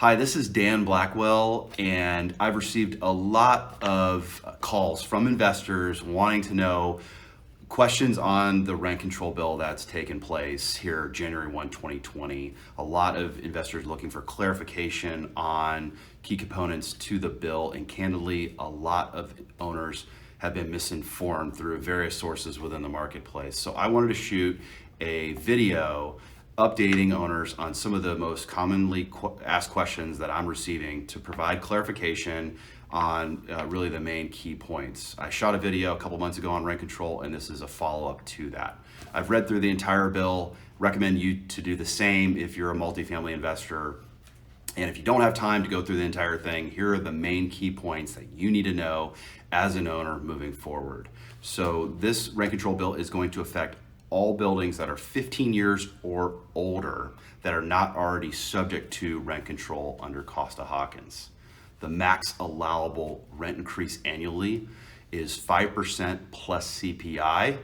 Hi, this is Dan Blackwell, and I've received a lot of calls from investors wanting to know questions on the rent control bill that's taken place here January 1, 2020. A lot of investors looking for clarification on key components to the bill, and candidly, a lot of owners have been misinformed through various sources within the marketplace. So I wanted to shoot a video updating owners on some of the most commonly asked questions that I'm receiving to provide clarification on really the main key points. I shot a video a couple months ago on rent control, and this is a follow-up to that. I've read through the entire bill, recommend you to do the same if you're a multifamily investor. And if you don't have time to go through the entire thing, here are the main key points that you need to know as an owner moving forward. So this rent control bill is going to affect all buildings that are 15 years or older that are not already subject to rent control under Costa-Hawkins. The max allowable rent increase annually is 5% plus CPI.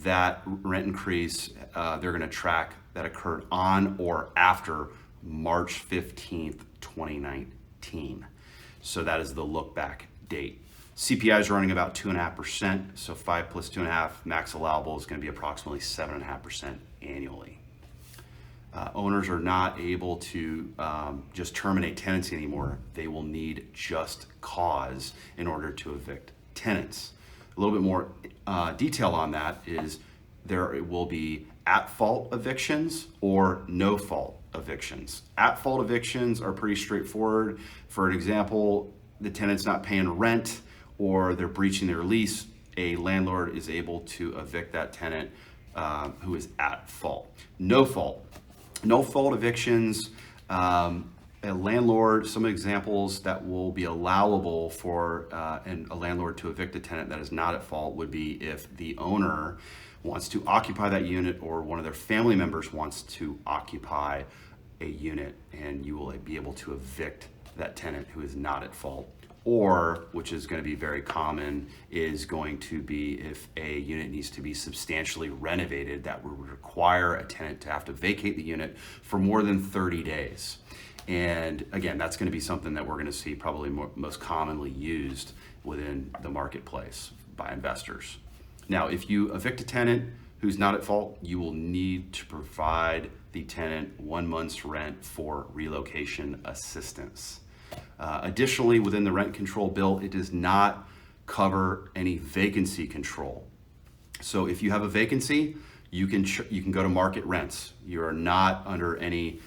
That rent increase, they're gonna track that occurred on or after March 15th, 2019. So that is the look back date. CPI is running about 2.5%, so 5 plus 2.5 max allowable is going to be approximately 7.5% annually. Owners are not able to just terminate tenancy anymore. They will need just cause in order to evict tenants. A little bit more detail on that is there will be at-fault evictions or no-fault evictions. At-fault evictions are pretty straightforward. For an example, the tenant's not paying rent, or they're breaching their lease, a landlord is able to evict that tenant who is at fault. No fault evictions, a landlord, some examples that will be allowable for a landlord to evict a tenant that is not at fault would be if the owner wants to occupy that unit or one of their family members wants to occupy a unit, and you will be able to evict that tenant who is not at fault. Or, which is going to be very common, is going to be if a unit needs to be substantially renovated, that would require a tenant to have to vacate the unit for more than 30 days. And again, that's going to be something that we're going to see probably most commonly used within the marketplace by investors. Now, if you evict a tenant who's not at fault, you will need to provide the tenant 1 month's rent for relocation assistance. Additionally, within the rent control bill, it does not cover any vacancy control. So if you have a vacancy, you can go to market rents. You are not under any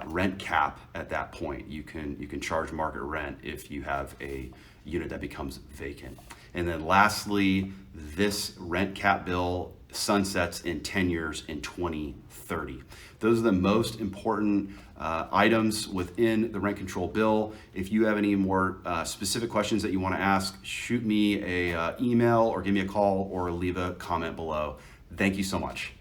rent cap at that point. You can charge market rent if you have a unit that becomes vacant. And then lastly, this rent cap bill sunsets in 10 years in 2030. Those are the most important items within the rent control bill. If you have any more specific questions that you want to ask, shoot me a email or give me a call or leave a comment below. Thank you so much.